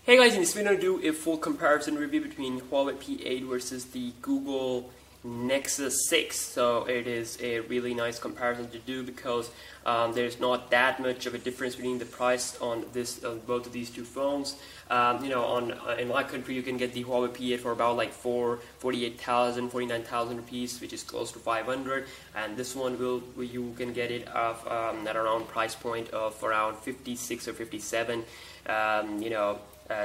Hey guys, in this video I'm going to do a full comparison review between Huawei P8 versus the Google Nexus 6. So it is a really nice comparison to do because there's not that much of a difference between the price on both of these two phones. In my country you can get the Huawei P8 for about like 48,000, 49,000 rupees, which is close to 500, and this one you can get it at around price point of around 56 or 57.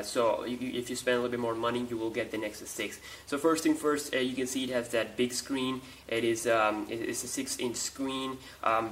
So if you spend a little bit more money, you will get the Nexus 6. So first thing first, you can see it has that big screen. It is it's a 6-inch screen,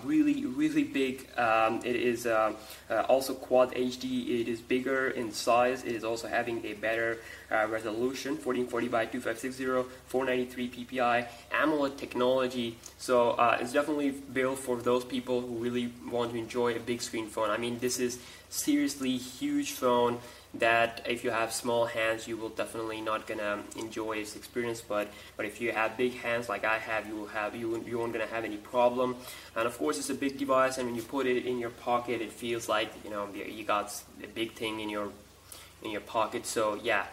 really big. It is also Quad HD. It is bigger in size. It is also having a better resolution, 1440 by 2560, 493 ppi, AMOLED technology. So it's definitely built for those people who really want to enjoy a big screen phone. I mean, this is seriously huge phone that if you have small hands you will definitely not gonna enjoy this experience, but if you have big hands like I have, you won't gonna have any problem. And of course it's a big device, and when you put it in your pocket it feels like you got a big thing in your pocket. So yeah,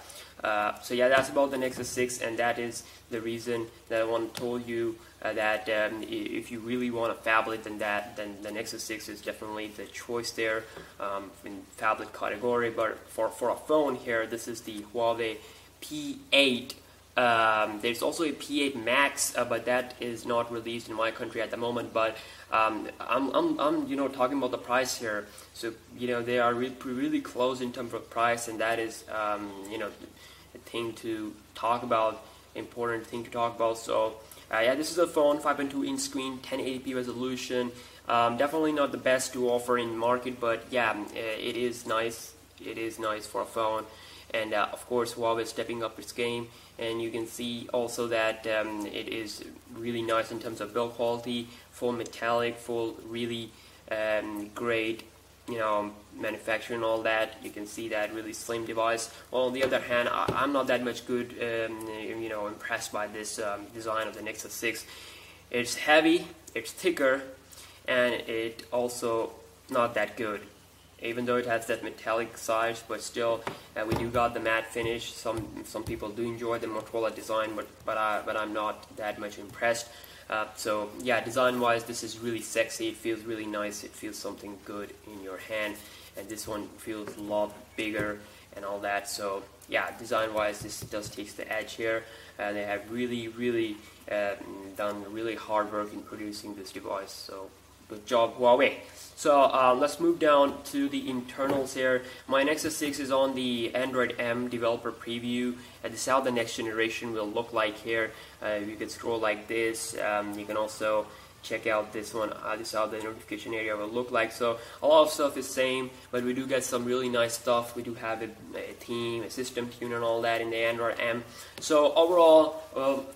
that's about the Nexus 6, and that is the reason that I want to tell you that if you really want a phablet, then the Nexus 6 is definitely the choice there in phablet category. But for a phone here, this is the Huawei P8. There's also a P8 Max, but that is not released in my country at the moment. But I'm talking about the price here. So they are really close in terms of price, and that is a thing to talk about, important thing to talk about. So yeah, this is a phone, 5.2-inch screen, 1080p resolution. Definitely not the best to offer in market, but yeah, it is nice. It is nice for a phone, and of course Huawei is stepping up its game. And you can see also that it is really nice in terms of build quality, full metallic, full really great manufacturing and all that. You can see that really slim device. Well, on the other hand, I'm not that much good impressed by this design of the Nexus 6. It's heavy, it's thicker, and it also not that good. Even though it has that metallic side, but still we do got the matte finish. Some people do enjoy the Motorola design, but I'm not that much impressed. So yeah, design wise this is really sexy. It feels really nice. It feels something good in your hand, and this one feels a lot bigger and all that. So yeah, design wise this does take the edge here. They have really done really hard work in producing this device, so good job Huawei. So let's move down to the internals here. My Nexus 6 is on the Android M developer preview, and this is how the next generation will look like here. You can scroll like this. You can also check out this one. This is how the notification area will look like. So a lot of stuff is same, but we do get some really nice stuff. We do have a theme, a system tune, and all that in the Android M. So overall,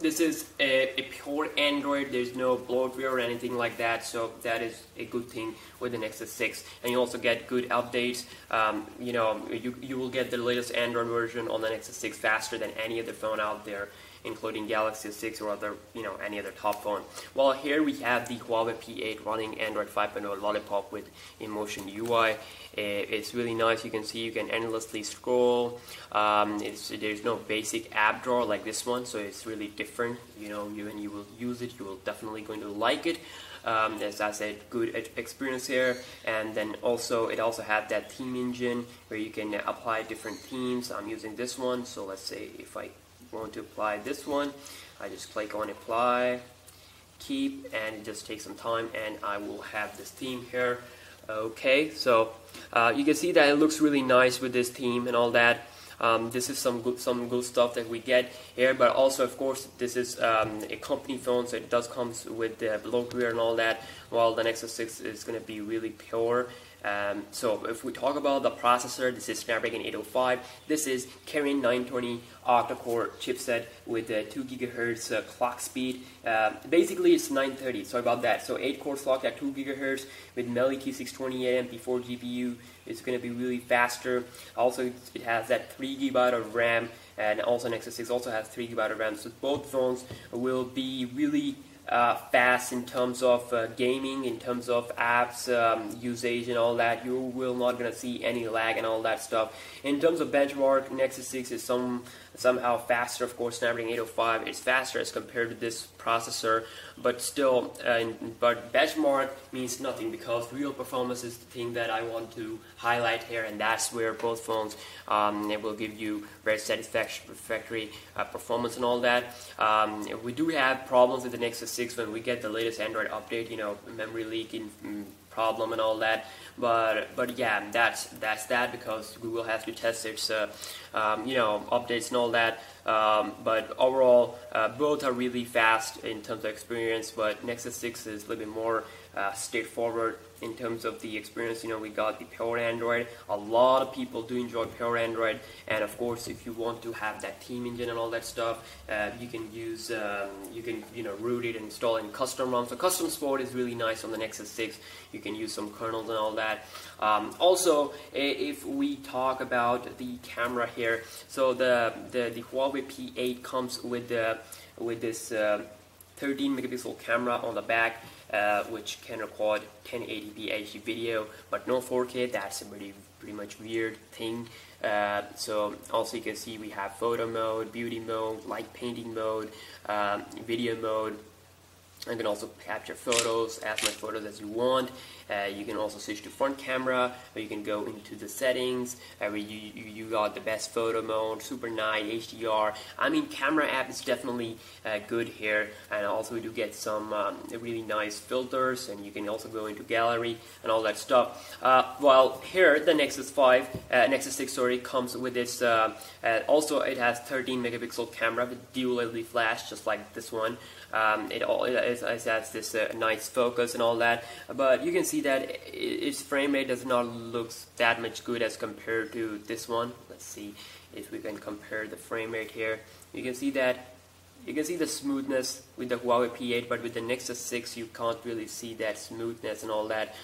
this is a pure Android. There's no bloatware or anything like that. So that is a good thing with the Nexus 6. And you also get good updates. You will get the latest Android version on the Nexus 6 faster than any other phone out there, including Galaxy 6 or any other top phone. Well, here we have the Huawei P8 running Android 5.0 Lollipop with InMotion UI. It's really nice. You can see you can endlessly scroll. There's no basic app drawer like this one, so it's really different. When you will use it, you will definitely going to like it. As I said, good experience here. And then also it also has that theme engine where you can apply different themes. I'm using this one, so let's say if I want to apply this one, I just click on apply, keep, and it just takes some time, and I will have this theme here. Okay, so you can see that it looks really nice with this theme and all that. This is some good stuff that we get here, but also of course this is a company phone, so it does comes with the bloatware and all that, while the Nexus 6 is going to be really pure. So if we talk about the processor, this is Snapdragon 805. This is Kirin 920 octa-core chipset with 2 GHz clock speed. Basically it's 930, sorry about that. So 8 cores clock at 2 GHz with Meli T628 MP4 GPU. It's going to be really faster. Also it has that 3 GB of RAM, and also Nexus 6 also has 3 GB of RAM. So both phones will be really fast in terms of gaming, in terms of apps usage and all that. You will not gonna see any lag and all that stuff. In terms of benchmark, Nexus 6 is somehow faster. Of course, Snapdragon 805 is faster as compared to this processor, but still, but benchmark means nothing, because real performance is the thing that I want to highlight here, and that's where both phones will give you very satisfactory performance and all that. We do have problems with the Nexus 6 when we get the latest Android update, you know, memory leaking problem and all that, but yeah, that's that, because Google has to test its you know, updates and all that, but overall both are really fast in terms of experience, but Nexus 6 is a little bit more straightforward in terms of the experience. You know, we got the pure Android. A lot of people do enjoy pure Android, and of course, if you want to have that theme engine and all that stuff, you can use you know, root it and install it in custom ROM. So custom support is really nice on the Nexus 6. You can use some kernels and all that. Also, if we talk about the camera here, so the Huawei P8 comes with this 13 megapixel camera on the back, which can record 1080p HD video, but no 4K. That's a pretty much weird thing. So also you can see we have photo mode, beauty mode, light painting mode, video mode. You can also capture photos, as much photos as you want. You can also switch to front camera, or you can go into the settings where you got the best photo mode, super night, HDR. I mean, camera app is definitely good here, and also we do get some really nice filters, and you can also go into gallery and all that stuff. While here the Nexus 6 sorry, comes with this. Also, it has 13 megapixel camera with dual LED flash, just like this one. It has this nice focus and all that, but you can see that its frame rate does not look that much good as compared to this one. Let's see if we can compare the frame rate here. You can see that the smoothness with the Huawei P8, but with the Nexus 6 you can't really see that smoothness and all that.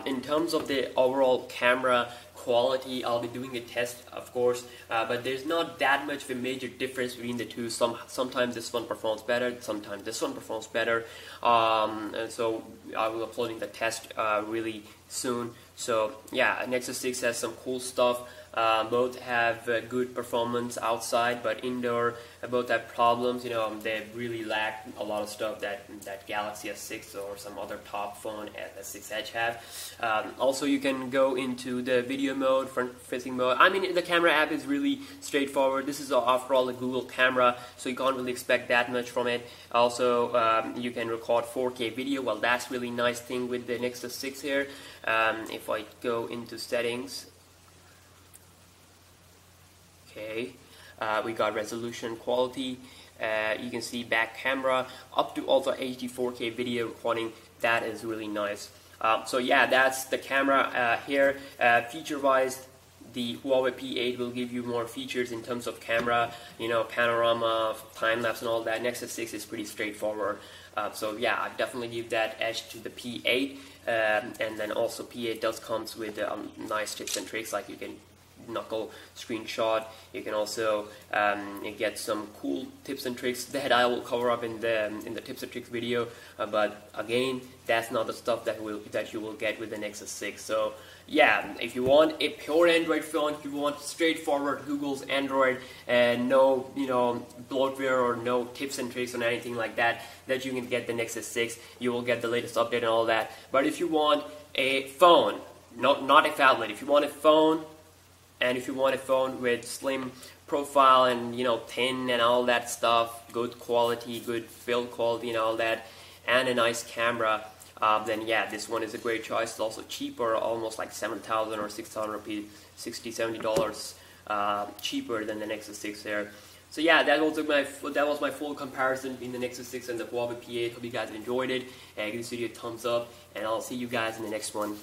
In terms of the overall camera quality, I'll be doing a test, of course, but there's not that much of a major difference between the two. Sometimes this one performs better, sometimes this one performs better, and so I will be uploading the test really soon. So yeah, Nexus 6 has some cool stuff. Both have good performance outside, but indoor both have problems. You know, they really lack a lot of stuff that Galaxy S6 or some other top phone S6 Edge have. Also, you can go into the video mode, front-facing mode. I mean, the camera app is really straightforward. This is, after all, a Google camera, so you can't really expect that much from it. Also, you can record 4K video. Well, that's really nice thing with the Nexus 6 here. If I go into settings, okay, we got resolution, quality. You can see back camera up to also HD 4K video recording. That is really nice. So yeah, that's the camera here. Feature-wise, the Huawei P8 will give you more features in terms of camera, you know, panorama, time-lapse and all that. Nexus 6 is pretty straightforward. So yeah, I definitely give that edge to the P8. And then also P8 does comes with nice tips and tricks, like you can knuckle screenshot. You can also get some cool tips and tricks that I will cover up in the tips and tricks video. But again, that's not the stuff that you will get with the Nexus 6. So yeah, if you want a pure Android phone, if you want straightforward Google's Android and no, you know, bloatware or no tips and tricks or anything like that, that you can get the Nexus 6. You will get the latest update and all that. But if you want a phone, not a phablet, if you want a phone, and if you want a phone with slim profile and, you know, thin and all that stuff, good quality, good build quality and all that, and a nice camera, then yeah, this one is a great choice. It's also cheaper, almost like 7,000 or 6,000 rupees, $60–70 cheaper than the Nexus 6 here. So yeah, that was my full comparison between the Nexus 6 and the Huawei P8. Hope you guys enjoyed it. Give this video a thumbs up, and I'll see you guys in the next one.